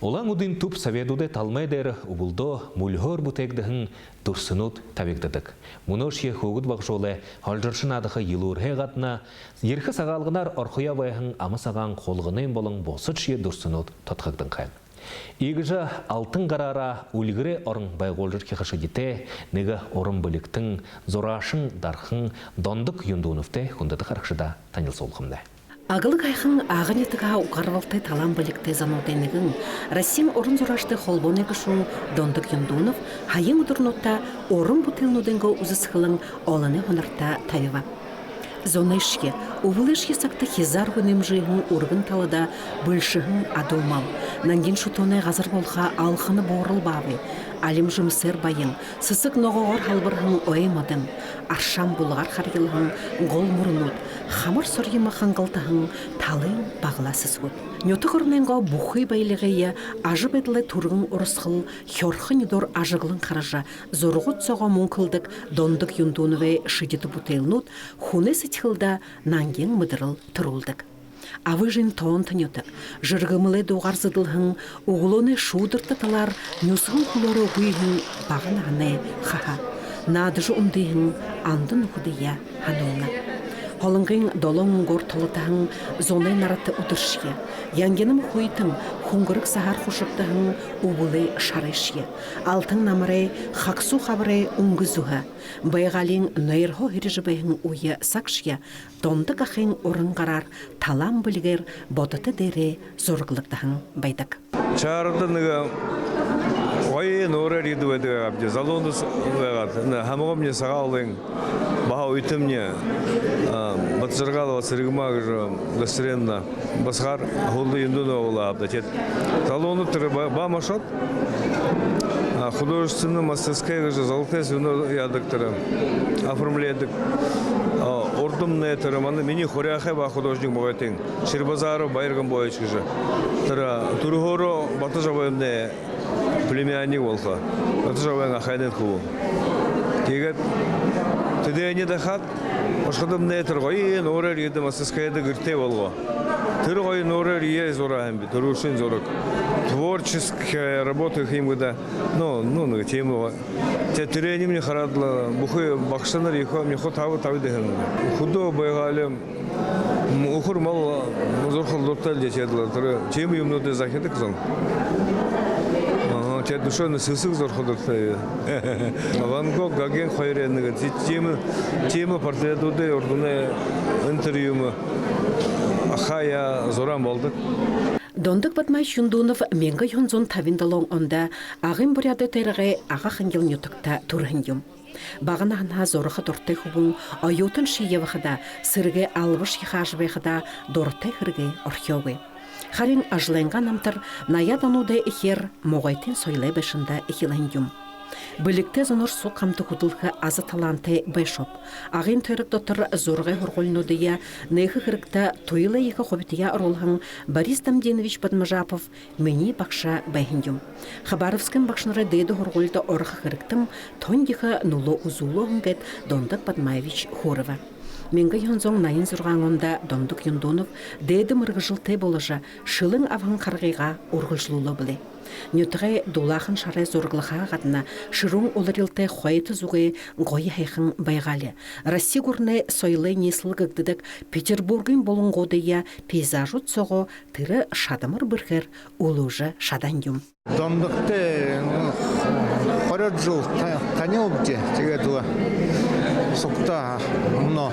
Олан удин туп советуде талмайдер убулдо мульгор бутегдехин дурсынут табектедік. Мұношие хугуд бақшолы халжыршын адықы елурхе қатына, ерхі сағалғынар орхуя байхын амысаған қолғынын болың босытшие дурсынут тұтқықтың қайын. Игіжі алтын қарара үлгіре орын байғолжыр кеқышы дете, неге орын бөліктің зорашын дархын дондық юндуыныфте хүндіді қарақшыда таныл солқымды. Агылык айхын ағын етіға уқарвалтай талан білікті занудайнығын, Россиян орын зорашты холбон егішін дондық юндуынов, хайын ұдырнутта орын бұтылнудыңғы ұзысқылың оланы ғонарта тавива. Зона ішке, увылы ішке сақты хезар ғынем жиғын урғын талыда бүлшіғын адылмал. Нанген шутонай ғазыр болға алқыны борыл бабы. Алим жұмысыр байын, сысық ноғығыр халбырғын ойымадың. Аршам бұлғар қарғылғын ғол мұрынуд. Хамыр сұрйымы қаңғылтығын талын бағыласыз ғыд. Нөті ғырненға бұхый байлығыйы ажып әділі тұрғын ұрысқыл, херхын едор ажығылын қаража, зорғыт соға мұңқылдық дондық юндуыныве шыдеті бұтелнуд, хуны сетхілда нанген мұдырыл тұрылдық. Авы жын тоон тынетік, жырғымылы доғар зыдылғын, уғылыны шудыртаталар, нюсығын құлоры ғүйгін бағын ағыны қаға. Надыжы ұндыйғын андын ұқыдыя хануына. Холыңғын долың ғор толытағын зонай нараты ұдыршие. Янгенім хуйтың хуңғырық сағар құшықтығын ұбылы шарышие. Алтың намырай қақсу қабырай ұңғызуға. Байғалин нойырхо хирижі байғын уйы сақшия. Дондық ақын орын қарар талам білгер бодыты дере зорғылықтағын байдық. Ой, нора риду это абде залондус хамого мне сагалын баха уйтымне батжыргала сыргма гасренна басхар холды юндуна ола абда тет залонду тыры ба машот художественная мастерская золотая звено ядыктыры оформляет ордумная тырыманы мини хоряхе ба художник боятын Ширбазаров байырган боячы же тыра тургоро батажабайымне племянник волха. Это же война хайден ху. Тигет. Ты не дахат. Пошходом не торгой, норер едем мастерская гирте волго. Торгой норер есть зорахем, торушин зорок. Творческая работа им года. Ну, тему. Те терени мне харадла. Бухой бахшанар ихо мне ход тавы дехен. Худо байгалем. Ухур мал зорхал дортал дечедла. Тему им ноды захедек зон. Те душевно сысык зорходырты. Ван Гог, Гоген, Хайренга, тема портретуды, ордуны интервьюмы. Ахая зоран болдық. Дондық батмай шундунов менгі юнзон тавиндалон онда ағын бұряды тәріғі аға қангел нютықта тұрғын Бағын ағына зорығы дұрттай хубын, айотын шиевіғіда, сырғы албыш ехажбеғіда дұрттай хырғы орхеуі. Харин ажлайнған амтыр наядануды эхер моғайтын сойлай бәшінді эхилайндюм. Білікті зонор су қамты құдылғы азы таланты байшоп. Ағын түрік дотыр зорғай ғырғолынудыя нейхі қырықта тойлы егі қобетия ұролғын Борис Дамденович Бадмажапов мені бақша байхіндюм. Хабаровскін бақшыныры дейді ғырғолды орғы қырықтым тондиғы нулы ұзулы ғынгет Дондық Бадмаевич Хорова. Менгі юнзон найын зұрғанғында Дондық Юндонов дейді мұрғыжылтай болыжа шылың авған қарғиға ұрғыжлулы білі. Нөтіғай дулағын шарай зорғылыға ғадына шырың оларылтай қойты зұғы ғойы хайқын байғалы. Россия ғырны сойлы несіл гігдідік Петербургын болын ғодыя пейзажут соғы тірі шадымыр біргер ұлыжы шадандюм. Дондықты қорет жыл таня өбде тегетуі. Сокта мұны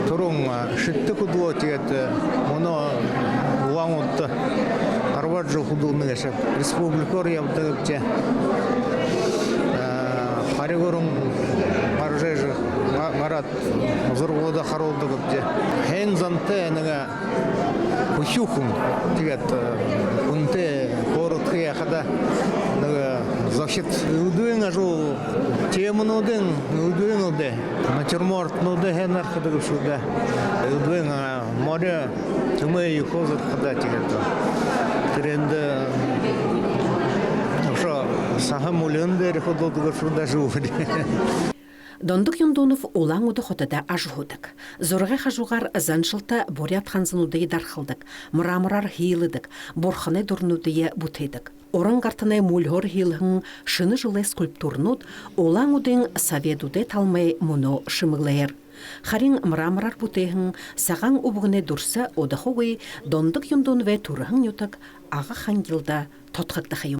тұрың шытты күдуі тегеті мұны ұлаң өтті. Арват жыл құдуыны кәшіп. Республикор ябды өпте. Қари көрің маржай жы марат ұзырғылыда қаролды көпте. Хәйін занты әніңі ұхюхын тегеті. Үнті қорытқы яқада Защит удуен ажу темын уден удуен уде натюрморт уде хенар хадыгы шуда удуен море тумы юхозыр хада тигето тренде ошо сахам улен бери ходылдыгы шуда жуды. Дондук Юндунов улаң уды хотада ажуһудык. Зорға хажуғар заншылта борят ханзынудыйы дархылдык, мұрамырар хейлыдык, борханы дұрнудыйы бутыдык. Орын қартынай мульгор хейлхын шыны жылы скульптурнуд улаң удың саведуде талмай мұны шымылайыр. Харин мраморар бутыхын саған убығыны дұрса одахуы Дондук Юндун ве турыхын ютык аға хангилда тотқықты